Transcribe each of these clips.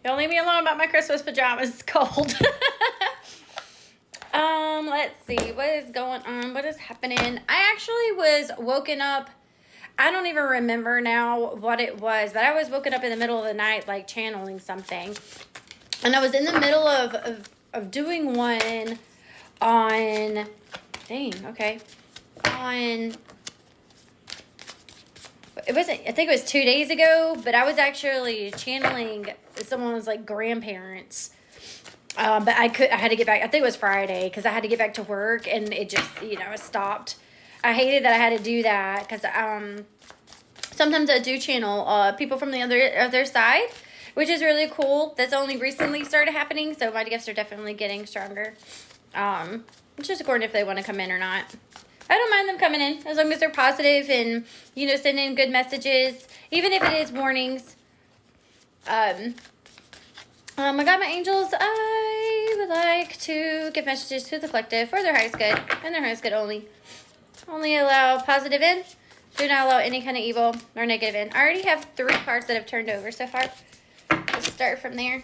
Don't leave me alone about my Christmas pajamas. It's cold. Let's see. What is going on? What is happening? I actually was woken up. I don't even remember now what it was, but I was woken up in the middle of the night, like channeling something. And I was in the middle of doing one on, it wasn't, I think it was 2 days ago, but I was actually channeling someone's like grandparents. But I had to get back. I think it was Friday because I had to get back to work and it just, it stopped. I hated that I had to do that because sometimes I do channel people from the other side, which is really cool. That's only recently started happening, so my gifts are definitely getting stronger. It's just according if they want to come in or not. I don't mind them coming in as long as they're positive and, sending good messages, even if it is warnings. I got my angels. I would like to give messages to the collective for their highest good and their highest good only. Only allow positive in. Do not allow any kind of evil or negative in. I already have 3 cards that have turned over so far. Let's start from there.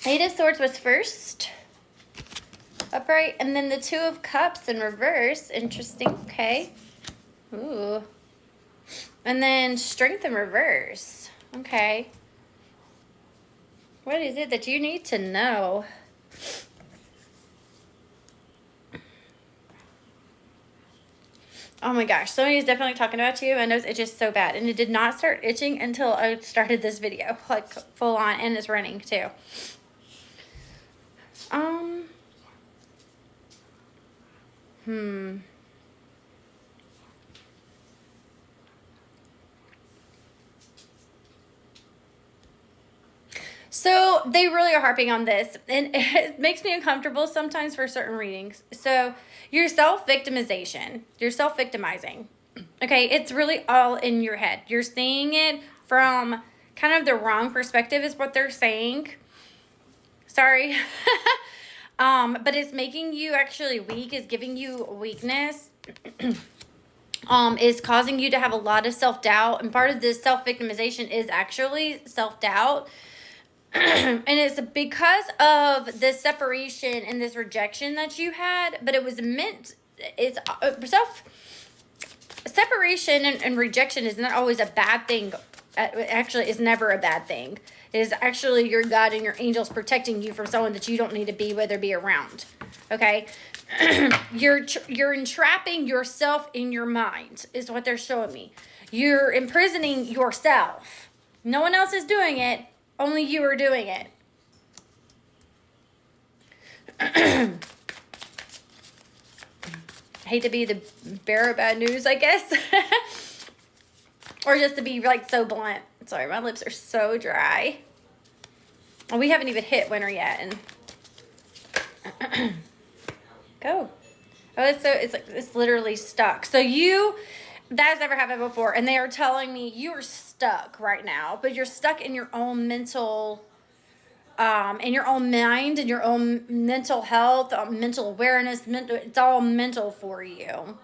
8 of Swords was first. Upright. And then the 2 of Cups in reverse. Interesting. Okay. Ooh. And then Strength in reverse. Okay. What is it that you need to know? Oh my gosh, somebody is definitely talking about you. My nose itches so bad. And it did not start itching until I started this video. Like full on, and it's running too. So they really are harping on this, and it makes me uncomfortable sometimes for certain readings. So your self-victimization, you're self-victimizing. Okay, it's really all in your head. You're seeing it from kind of the wrong perspective is what they're saying. Sorry. But it's making you actually weak, is giving you weakness. Is causing you to have a lot of self-doubt. And part of this self-victimization is actually self-doubt. And it's because of this separation and this rejection that you had, but it was meant, it's separation and rejection is not always a bad thing. Actually, is never a bad thing. It is actually your God and your angels protecting you from someone that you don't need to be, whether be around. Okay? You're entrapping yourself in your mind, is what they're showing me. You're imprisoning yourself. No one else is doing it. Only you are doing it. I hate to be the bearer of bad news, I guess. Or just to be like so blunt. Sorry, my lips are so dry. And we haven't even hit winter yet. And go. Oh, it's literally stuck. So that's never happened before, and they are telling me you are stuck right now, but you're stuck in your own mental, in your own mind, in your own mental health, mental awareness. It's all mental for you.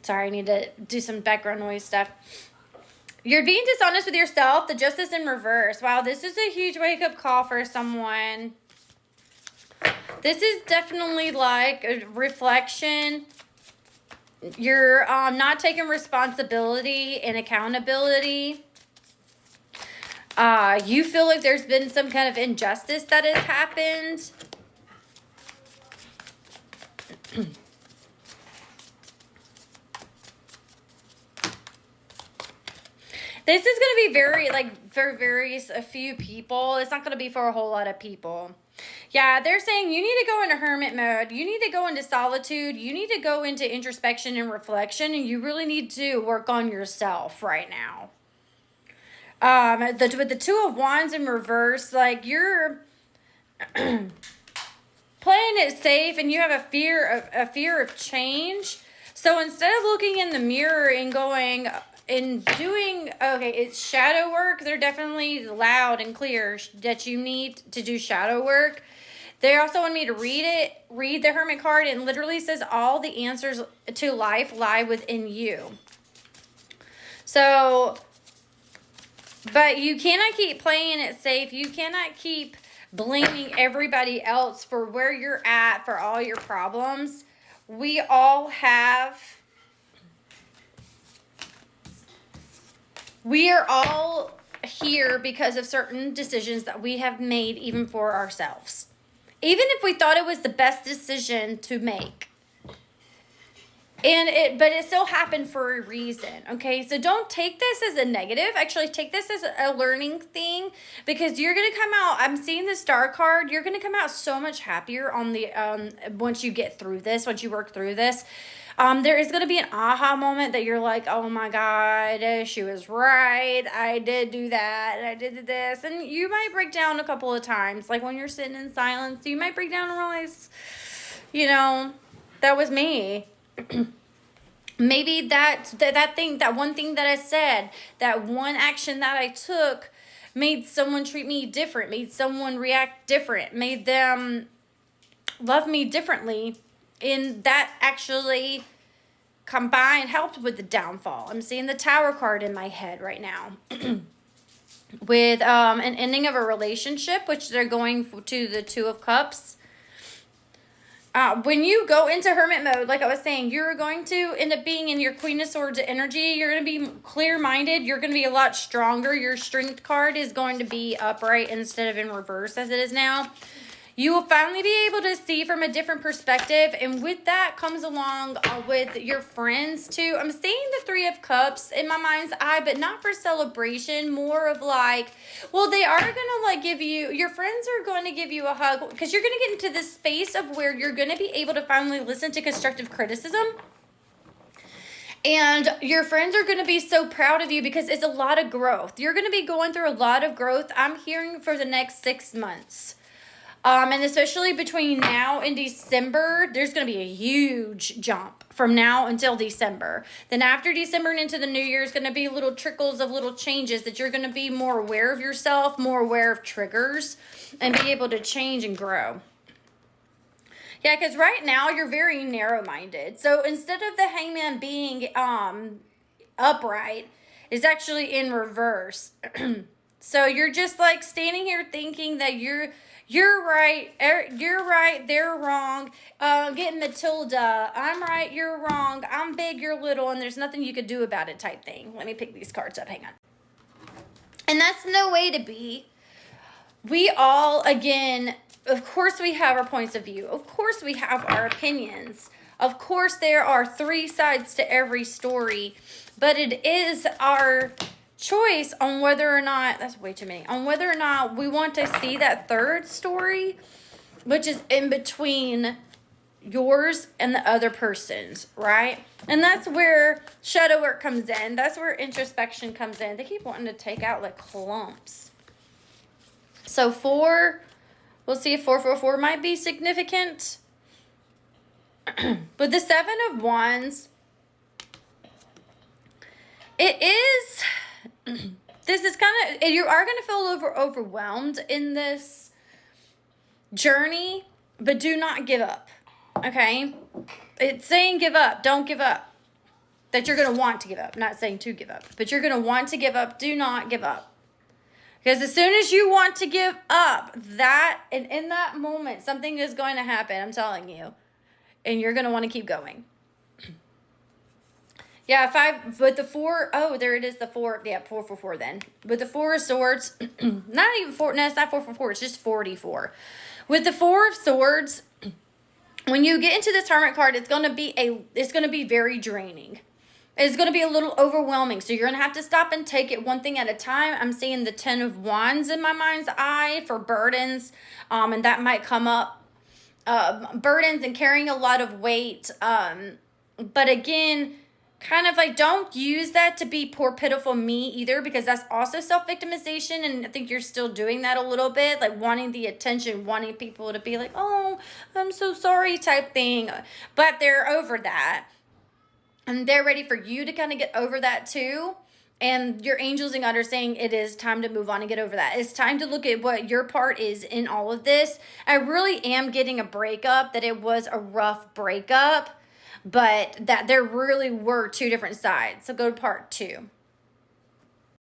Sorry, I need to do some background noise stuff. You're being dishonest with yourself. The Justice in reverse. Wow, this is a huge wake-up call for someone. This is definitely like a reflection. You're not taking responsibility and accountability. You feel like there's been some kind of injustice that has happened. This is going to be very, a few people. It's not going to be for a whole lot of people. Yeah, they're saying you need to go into hermit mode. You need to go into solitude. You need to go into introspection and reflection. And you really need to work on yourself right now. With the 2 of Wands in reverse, like you're playing it safe and you have a fear of change. So instead of looking in the mirror and going and doing, okay, it's shadow work. They're definitely loud and clear that you need to do shadow work. They also want me to read the Hermit card, and literally says all the answers to life lie within you. So But you cannot keep playing it safe. You cannot keep blaming everybody else for where you're at, for all your problems. We all have... We are all here because of certain decisions that we have made, even for ourselves. Even if we thought it was the best decision to make. But it still happened for a reason, okay? So don't take this as a negative. Actually, take this as a learning thing, because you're going to come out, I'm seeing the star card, you're going to come out so much happier on the, once you get through this, once you work through this. There is going to be an aha moment that you're like, oh my God, she was right. I did do that. I did this. And you might break down a couple of times. Like when you're sitting in silence, you might break down and realize, you know, that was me. Maybe that one thing that I said, that one action that I took made someone treat me different, made someone react different, made them love me differently. And that actually combined helped with the downfall. I'm seeing the Tower card in my head right now. With an ending of a relationship, which they're going to the Two of Cups. When you go into hermit mode, like I was saying, you're going to end up being in your Queen of Swords energy. You're going to be clear-minded. You're going to be a lot stronger. Your Strength card is going to be upright instead of in reverse as it is now. You will finally be able to see from a different perspective. And with that comes along with your friends too. I'm seeing the Three of Cups in my mind's eye, but not for celebration. More of like, well, they are going to like give you, your friends are going to give you a hug. Because you're going to get into this space of where you're going to be able to finally listen to constructive criticism. And your friends are going to be so proud of you because it's a lot of growth. You're going to be going through a lot of growth, I'm hearing, for the next 6 months. And especially between now and December, there's going to be a huge jump from now until December. Then after December and into the new year is going to be little trickles of little changes that you're going to be more aware of yourself, more aware of triggers, and be able to change and grow. Yeah, because right now you're very narrow-minded. So instead of the Hangman being upright, it's actually in reverse. So you're just like standing here thinking that you're right, they're wrong, getting Matilda, I'm right, you're wrong, I'm big, you're little, and there's nothing you could do about it type thing. Let me pick these cards up, hang on. And that's no way to be. We all, again, of course we have our points of view. Of course we have our opinions. Of course there are 3 sides to every story, but it is our choice on whether or not, that's way too many, on whether or not we want to see that third story, which is in between yours and the other person's, right? And that's where shadow work comes in. That's where introspection comes in. They keep wanting to take out like clumps. So 4, we'll see if 444 might be significant. But the 7 of Wands, it is... This is kind of, you are going to feel overwhelmed in this journey, but do not give up, okay? It's saying give up, don't give up. That you're going to want to give up, not saying to give up, but you're going to want to give up, do not give up. Because as soon as you want to give up, and in that moment, something is going to happen, I'm telling you. And you're going to want to keep going. Yeah, 5, with the 4, oh, there it is, the 4, yeah, 444 then. With the 4 of Swords, not even 4, no, it's not 444, it's just 44. With the 4 of Swords, when you get into this Hermit card, it's going to be very draining. It's going to be a little overwhelming, so you're going to have to stop and take it one thing at a time. I'm seeing the 10 of Wands in my mind's eye for burdens, and that might come up. Burdens and carrying a lot of weight, but again, kind of like, don't use that to be poor, pitiful me either, because that's also self-victimization, and I think you're still doing that a little bit, like wanting the attention, wanting people to be like, oh, I'm so sorry type thing, but they're over that, and they're ready for you to kind of get over that too, and your angels and God are saying it is time to move on and get over that. It's time to look at what your part is in all of this. I really am getting a breakup, that it was a rough breakup, but that there really were 2 different sides. So go to part 2.